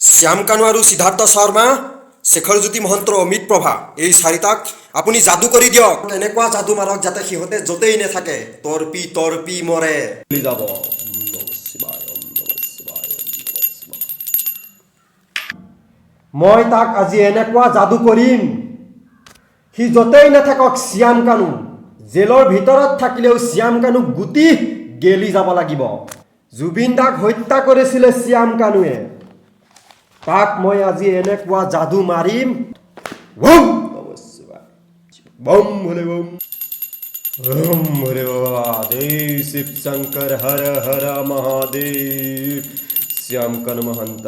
শ্যাম কানু আৰু সিদ্ধাৰ্থ শৰ্মা, শেখৰ জ্যোতি মহন্তৰ অমিত প্ৰভা, এই চাৰিটাক আপুনি যাদু কৰি দিয়ক। এনেকুৱা যাদু মাৰক যাতে সিহঁতে য'তেই নাথাকে তৰ্পি তৰ্পি মৰে যাব। মই তাক আজি এনেকুৱা যাদু কৰিম, সি য'তেই নাথাকক শ্যাম কানু, জেলৰ ভিতৰত থাকিলেও শ্যাম কানু গুটি গেলি যাব লাগিব। জুবিন দাক হত্যা কৰিছিলে শ্যাম কানুৱে, তাক মই আজি এনেকুৱা যাদু মাৰিম। বম বম ভোলে বম, বম ভোলে বাবা, জয় শিৱ শংকৰ, হৰ হৰ মহাদেৱ। শ্যাম কানু মহন্ত,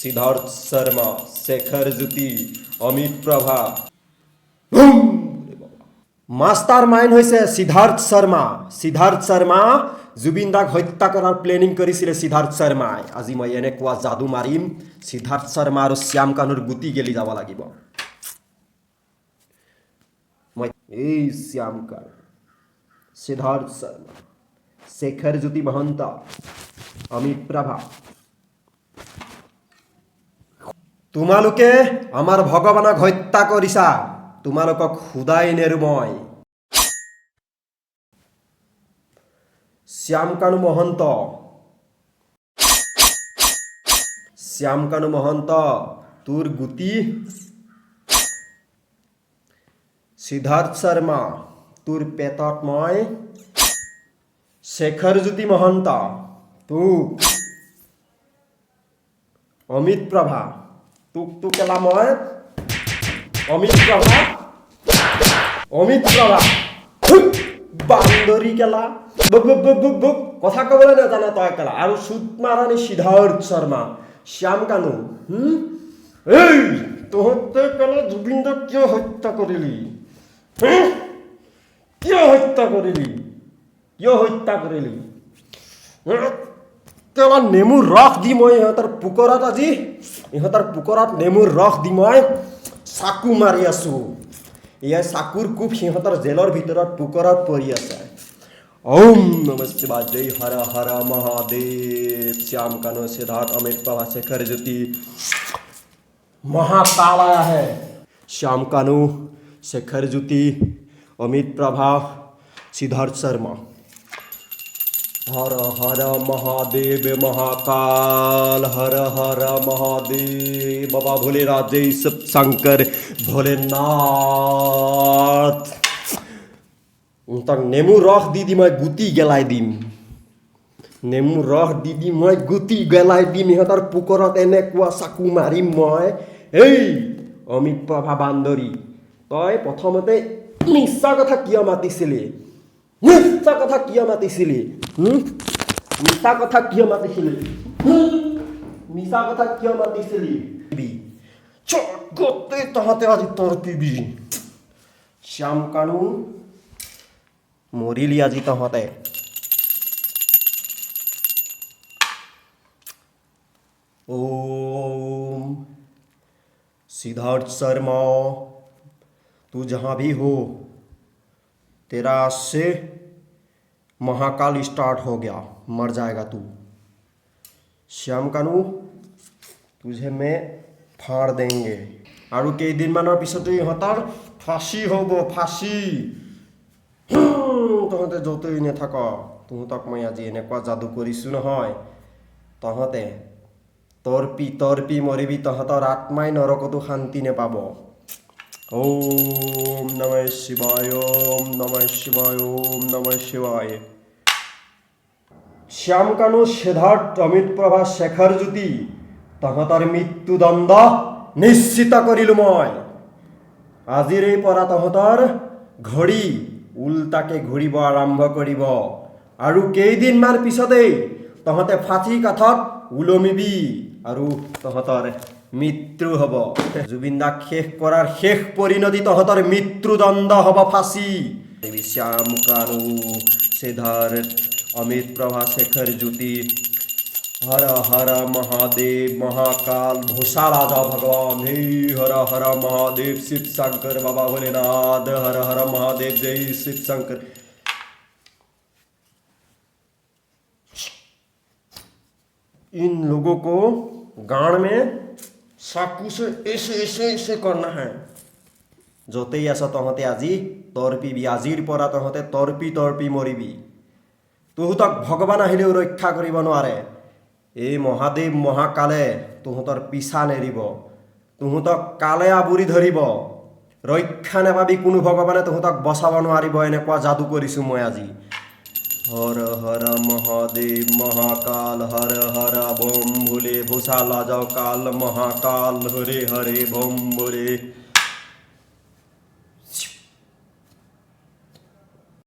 সিদ্ধাৰ্থ শৰ্মা, শেখৰ জ্যোতি, অমিত প্ৰভা। মাষ্টাৰ মাইণ্ড হৈছে সিদ্ধাৰ্থ শৰ্মা। সিদ্ধাৰ্থ শৰ্মা জুবিন দাক হত্যা কৰাৰ প্লেনিং কৰিছিলে সিদ্ধাৰ্থ শৰ্মাই। আজি মই এনেকুৱা যাদু মাৰিম, সিদ্ধাৰ্থ শৰ্মা আৰু শ্যাম কানুৰ গুটি গেলি যাব লাগিব। মই এই শ্যাম কানু, সিদ্ধাৰ্থ শৰ্মা, শেখৰ জ্যোতি মহন্ত, অমিত প্ৰভা, তোমালোকে আমাৰ ভগৱানক হত্যা কৰিছা, তোমালোকক শুদাই নেৰো মই। শ্যাম কানু মহন্ত, শ্যাম কানু মহন্ত, তোৰ গুটি। সিদ্ধাৰ্থ শৰ্মা, তোৰ পেটত মই। শেখৰ জ্যোতি মহন্ত, তোক। অমিত প্ৰভা, তোক কেলা মই। অমিত প্ৰভা, অমিত প্ৰভা, বান্দৰী কেলা, কথা ক'বলৈ নাজানে তই কেলা। আৰু চুট মাৰানি সিদ্ধাৰ্থ শৰ্মা, শ্যাম কানু, এই তহঁতে কেলা জুবিন দাক কিয় হত্যা কৰিলি? কিয় হত্যা কৰিলি? কিয় হত্যা কৰিলি? কেলা নেমুৰ ৰস দি মই ইহঁতৰ পুকৰাত, আজি ইহঁতৰ পুকৰাত নেমুৰ ৰস দি মই চাকু মাৰি আছো। এয়াই চাকুৰ কোব সিহঁতৰ জেলৰ ভিতৰত পুকৰাত পৰি আছে। ওম নমঃ শিৱায়, জয় হৰ হৰ মহাদেৱ। শ্যাম কানু, সিদ্ধাৰ্থ, অমিত প্ৰভা, শেখৰ জ্যোতি, महाकाल आया है। श्याम कानू, शेखर ज्योति, अमित प्रभा, सिद्धार्थ शर्मा। हर हर महादेव महाकाल, हर हर महादेव। बाबा भोलेनाथ, जय शिव शंकर भोलेनाथ। तक नेमू रस दी मैं गुटी गेलाई दिम। नेमू रस দি মই গুটি গেলাই দিম ইহঁতৰ পুকৰত। এনেকুৱা চাকু মাৰিম মই। এই অমিত প্ৰভা বান্দৰী, তই প্ৰথমতে মিছা কথা কিয় মাতিছিলি? মিছা কথা কিয় মাতিছিলি? মিছা কথা কিয় মাতিছিলি? মিছা কথা কিয় মাতিছিলি? গোটেই তহঁতে আজি তৰ্কিবি। শ্যাম কানু, মৰিলি আজি তহঁতে। ओम सिद्धार्थ शर्मा, तू जहाँ भी हो, तेरा आज से महाकाल स्टार्ट हो गया, मर जाएगा तू। श्याम कानू, तुझे मैं फाड़ देंगे। আৰু কেইদিনমানৰ পিছতে ইহঁতৰ ফাঁচি হ'ব, ফাঁচি। তহঁতে য'তেই নাথাক, তহঁতক মই আজি এনেকুৱা যাদু কৰিছোঁ নহয়, তহঁতে তৰ্পি তৰ্পি মৰিবি। তহঁতৰ আত্মাই নৰকতো শান্তি নেপাব। ওম নমঃ শিৱায়, ওম নমঃ শিৱায়, ওম নমঃ শিৱায়। শ্যাম কানু, সিদ্ধাৰ্থ, অমিত প্ৰভা, শেখৰ জ্যোতি, তহঁতৰ মৃত্যুদণ্ড নিশ্চিত কৰিলোঁ মই। আজিৰে পৰা তহঁতৰ ঘড়ী উল্টাকে ঘূৰিব আৰম্ভ কৰিব। আৰু কেইদিনমান পিছতেই তহঁতে ফাঁচি কাঠত ওলমিবি আৰু তহঁতৰ মৃত্যু হ'ব। জুবিন দাক শেষ কৰাৰ শেষ পৰিণতি তহঁতৰ মৃত্যুদণ্ড হ'ব, ফাঁচি। শ্যাম কানু, সিদ্ধাৰ্থ, অমিত প্ৰভা, শেখৰ জ্যোতি, हर हर महादेव महाकाल घोषा राजा भगवान। हे हर हर महादेव शिव शंकर बाबा भोलेनाथ, हर हर महादेव, जय शिव शंकर। इन लोगों को गाड़ में चाकू से ऐसे करना है। যতেই আছ তহঁতে আজি তৰ্পিবি, আজিৰ পৰা তহঁতে তৰ্পি মৰিবি। তহঁতক ভগৱান আহিলেও ৰক্ষা কৰিব নোৱাৰে। এই মহাদেৱ মহাকালে তহঁতৰ পিছা নেৰিব, তহঁতক কালে আৱৰি ধৰিব। ৰক্ষা নাপাবি, কোনো ভগৱানে তহঁতক বচাব নোৱাৰিব। এনেকুৱা যাদু কৰিছোঁ মই আজি। হৰ হৰ মহাদেৱ মহাকাল, হৰ হৰ বম ভোলে ভূষালা যাও কাল, মহাকাল হৰে হৰে বম ভোলে।